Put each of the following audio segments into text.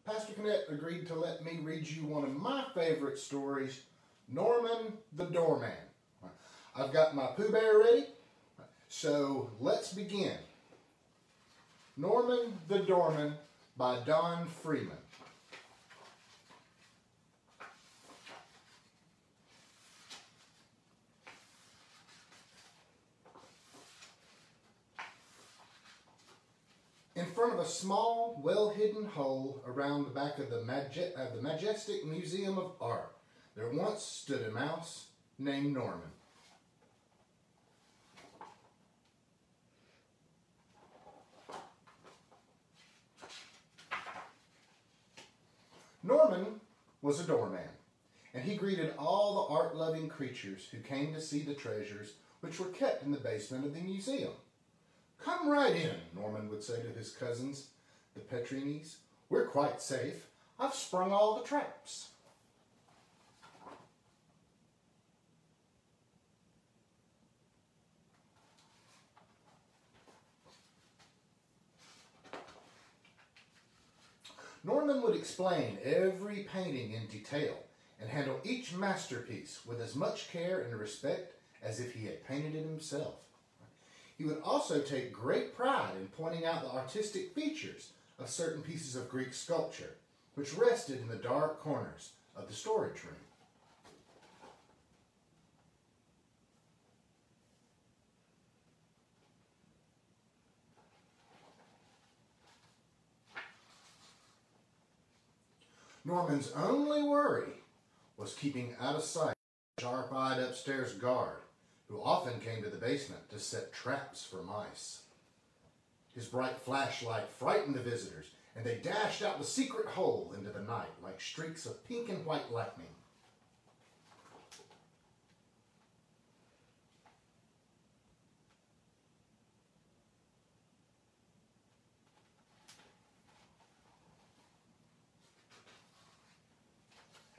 Pastor Kennette agreed to let me read you one of my favorite stories, Doorman the Doorman. I've got my Pooh Bear ready, so let's begin. Doorman the Doorman by Don Freeman. In front of a small, well-hidden hole around the back of the Majestic Museum of Art, there once stood a mouse named Norman. Norman was a doorman, and he greeted all the art-loving creatures who came to see the treasures which were kept in the basement of the museum. "Come right in," Norman would say to his cousins, the Petrinis. "We're quite safe. I've sprung all the traps." Norman would explain every painting in detail and handle each masterpiece with as much care and respect as if he had painted it himself. He would also take great pride in pointing out the artistic features of certain pieces of Greek sculpture, which rested in the dark corners of the storage room. Norman's only worry was keeping out of sight the sharp-eyed upstairs guard, who often came to the basement to set traps for mice. His bright flashlight frightened the visitors, and they dashed out the secret hole into the night like streaks of pink and white lightning.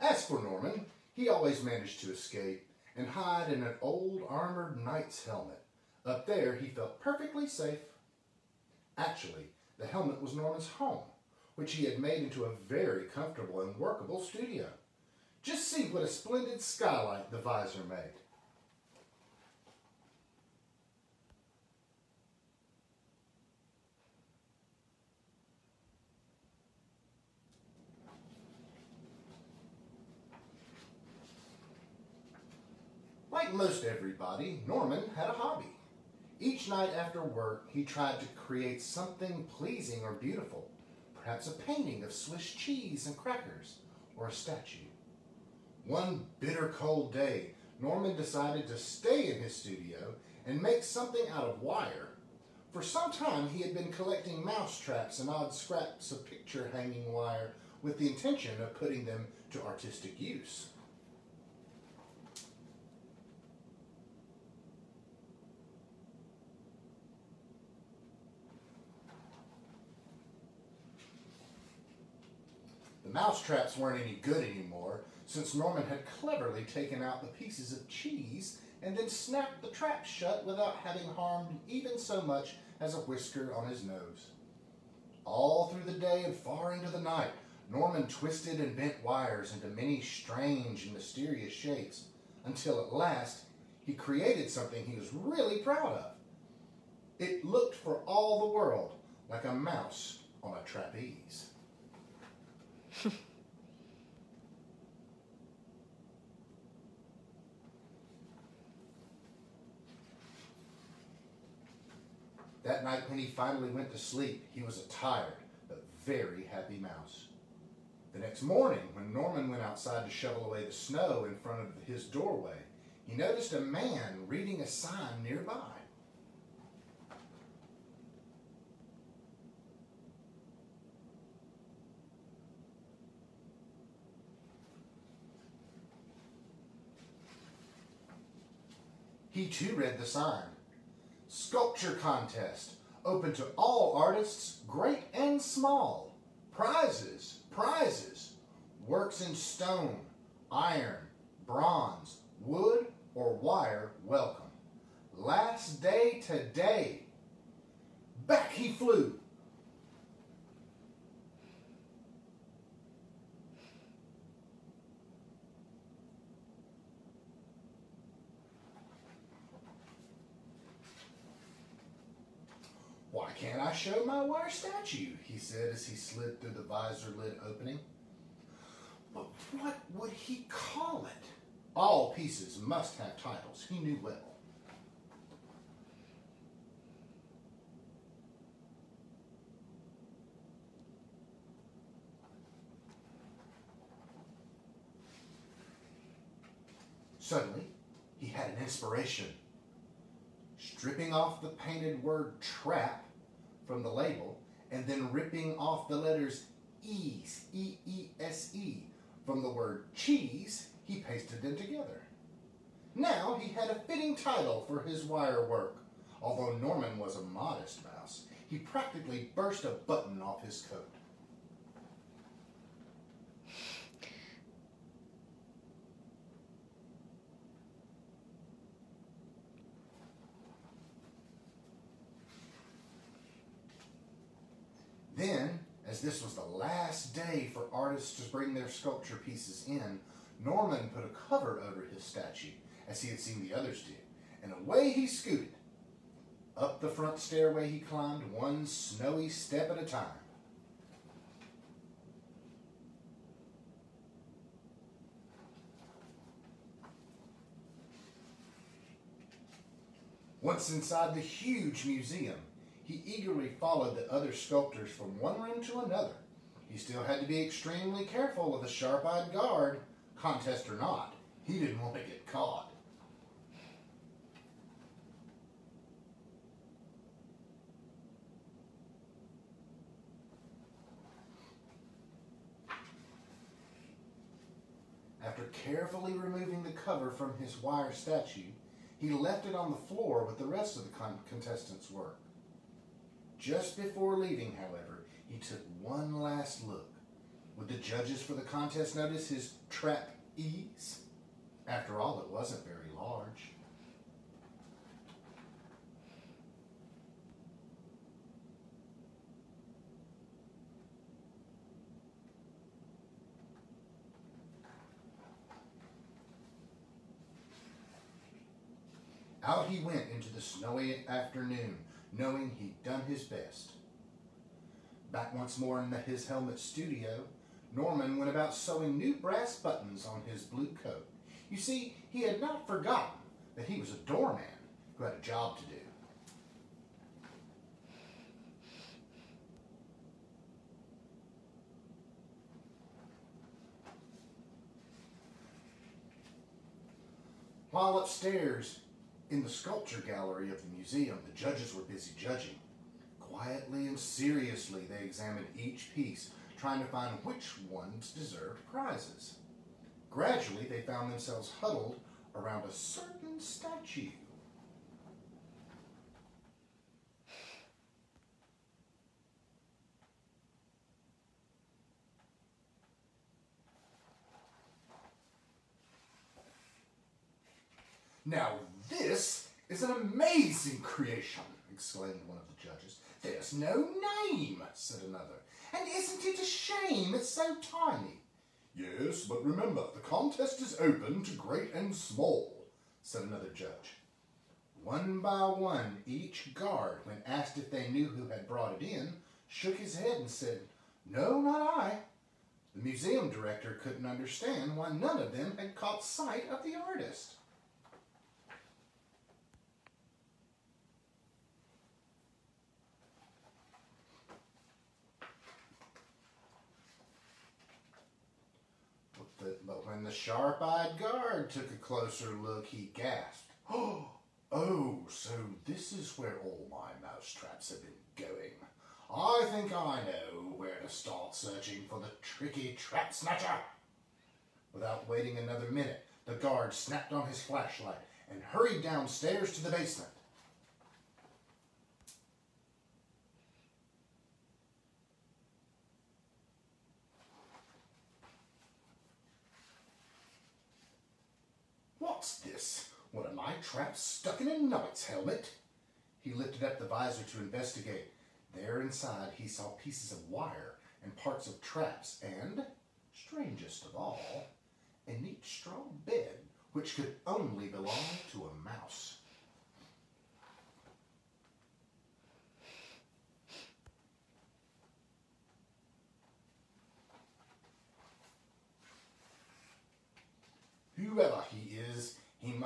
As for Norman, he always managed to escape and hide in an old armored knight's helmet. Up there, he felt perfectly safe. Actually, the helmet was Norman's home, which he had made into a very comfortable and workable studio. Just see what a splendid skylight the visor made. Like most everybody, Norman had a hobby. Each night after work, he tried to create something pleasing or beautiful, perhaps a painting of Swiss cheese and crackers, or a statue. One bitter cold day, Norman decided to stay in his studio and make something out of wire. For some time, he had been collecting mouse traps and odd scraps of picture-hanging wire with the intention of putting them to artistic use. The mousetraps weren't any good anymore, since Norman had cleverly taken out the pieces of cheese and then snapped the trap shut without having harmed even so much as a whisker on his nose. All through the day and far into the night, Norman twisted and bent wires into many strange and mysterious shapes, until at last he created something he was really proud of. It looked for all the world like a mouse on a trapeze. That night when he finally went to sleep, he was a tired but very happy mouse. The next morning, when Norman went outside to shovel away the snow in front of his doorway, he noticed a man reading a sign nearby. He too read the sign. Sculpture contest, open to all artists, great and small. Prizes, prizes, works in stone, iron, bronze, wood, or wire, welcome. Last day today. Back he flew. I show my wire statue, he said as he slid through the visor lid opening. But what would he call it? All pieces must have titles, he knew well. Suddenly, he had an inspiration. Stripping off the painted word trap from the label and then ripping off the letters E's, E-E-S-E, from the word cheese, he pasted them together. Now he had a fitting title for his wire work. Although Norman was a modest mouse, he practically burst a button off his coat. Then, as this was the last day for artists to bring their sculpture pieces in, Norman put a cover over his statue, as he had seen the others do, and away he scooted. Up the front stairway he climbed, one snowy step at a time. Once inside the huge museum, he eagerly followed the other sculptors from one room to another. He still had to be extremely careful of the sharp-eyed guard. Contest or not, he didn't want to get caught. After carefully removing the cover from his wire statue, he left it on the floor with the rest of the contestants' work. Just before leaving, however, he took one last look. Would the judges for the contest notice his trapeze? After all, it wasn't very large. Out he went into the snowy afternoon, knowing he'd done his best. Back once more in his helmet studio, Norman went about sewing new brass buttons on his blue coat. You see, he had not forgotten that he was a doorman who had a job to do. While upstairs, in the sculpture gallery of the museum, the judges were busy judging. Quietly and seriously, they examined each piece, trying to find which ones deserved prizes. Gradually, they found themselves huddled around a certain statue. Now this is an amazing creation, exclaimed one of the judges. There's no name, said another. And isn't it a shame it's so tiny? Yes, but remember, the contest is open to great and small, said another judge. One by one, each guard, when asked if they knew who had brought it in, shook his head and said, No, not I. The museum director couldn't understand why none of them had caught sight of the artist. But when the sharp-eyed guard took a closer look, he gasped. Oh, so this is where all my mousetraps have been going. I think I know where to start searching for the tricky trap snatcher. Without waiting another minute, the guard snapped on his flashlight and hurried downstairs to the basement. What's this? One of my traps stuck in a knight's helmet? He lifted up the visor to investigate. There inside he saw pieces of wire and parts of traps and, strangest of all, a neat straw bed which could only belong to a mouse.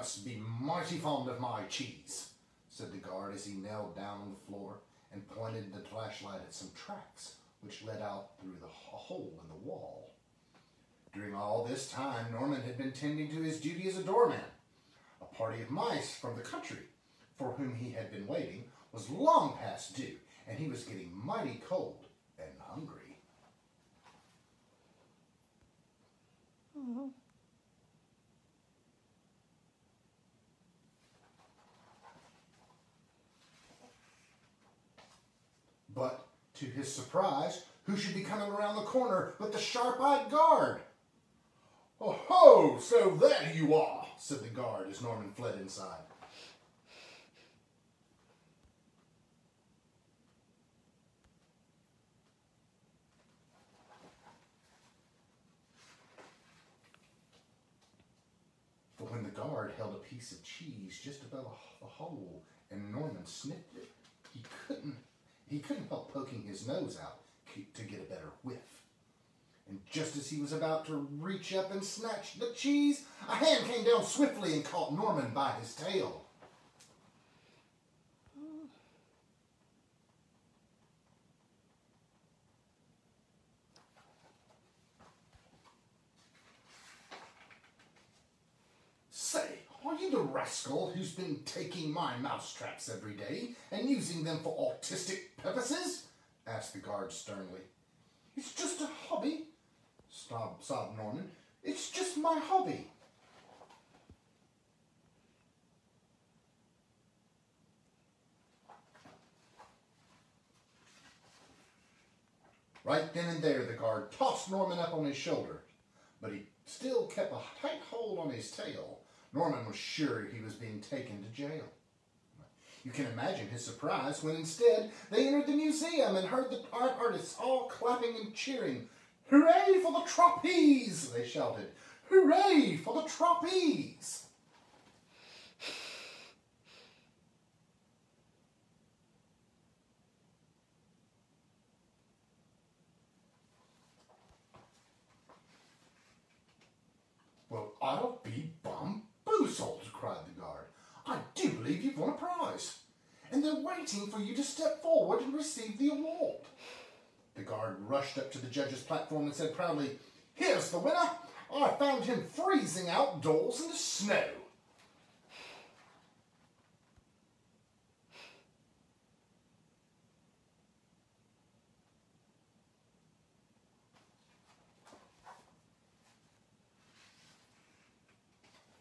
must be mighty fond of my cheese," said the guard as he knelt down on the floor and pointed the flashlight at some tracks which led out through a hole in the wall. During all this time, Norman had been tending to his duty as a doorman. A party of mice from the country, for whom he had been waiting, was long past due, and he was getting mighty cold and hungry. Mm-hmm. But, to his surprise, who should be coming around the corner but the sharp-eyed guard? "Oh ho, so there you are," said the guard as Norman fled inside. But when the guard held a piece of cheese just above the hole and Norman sniffed it, he couldn't help poking his nose out to get a better whiff. And just as he was about to reach up and snatch the cheese, a hand came down swiftly and caught Norman by his tail. "Say, are you the rascal who's been taking my mousetraps every day and using them for artistic purposes?" asked the guard sternly. "It's just a hobby," sobbed Norman. "It's just my hobby." Right then and there, the guard tossed Norman up on his shoulder, but he still kept a tight hold on his tail. Norman was sure he was being taken to jail. You can imagine his surprise when instead they entered the museum and heard the art artists all clapping and cheering. "Hooray for the trapeze!" they shouted. "Hooray for the trapeze!" "Well, I'll be bamboozled," cried the guard. "I do believe you've won a prize, and they're waiting for you to step forward and receive the award." The guard rushed up to the judge's platform and said proudly, "Here's the winner. I found him freezing outdoors in the snow."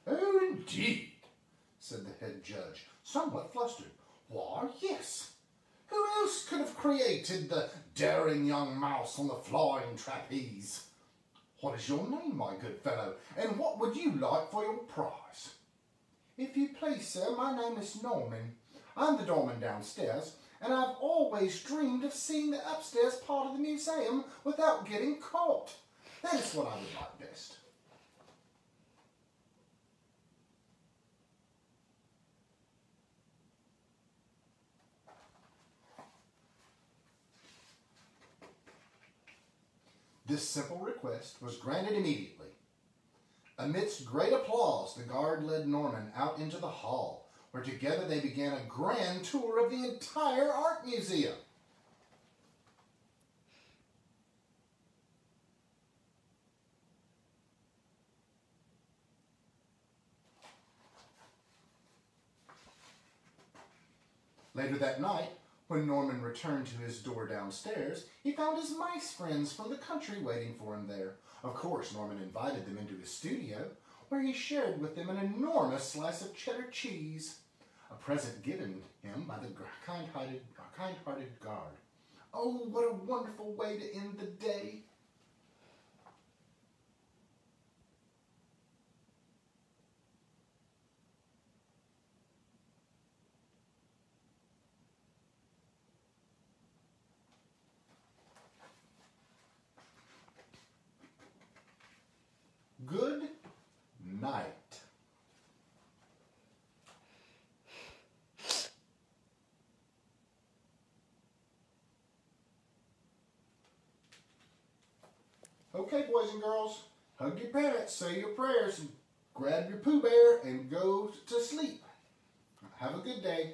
"Oh, indeed," said the head judge, somewhat flustered. "Why, yes. Who else could have created the daring young mouse on the flying trapeze? What is your name, my good fellow, and what would you like for your prize?" "If you please, sir, my name is Norman. I'm the doorman downstairs, and I've always dreamed of seeing the upstairs part of the museum without getting caught. That is what I would like best." This simple request was granted immediately. Amidst great applause, the guard led Norman out into the hall, where together they began a grand tour of the entire art museum. Later that night, when Norman returned to his door downstairs, he found his mice friends from the country waiting for him there. Of course, Norman invited them into his studio, where he shared with them an enormous slice of cheddar cheese, a present given him by the kind-hearted guard. Oh, what a wonderful way to end the day! Good night. Okay, boys and girls, hug your parents, say your prayers, and grab your Pooh Bear and go to sleep. Have a good day.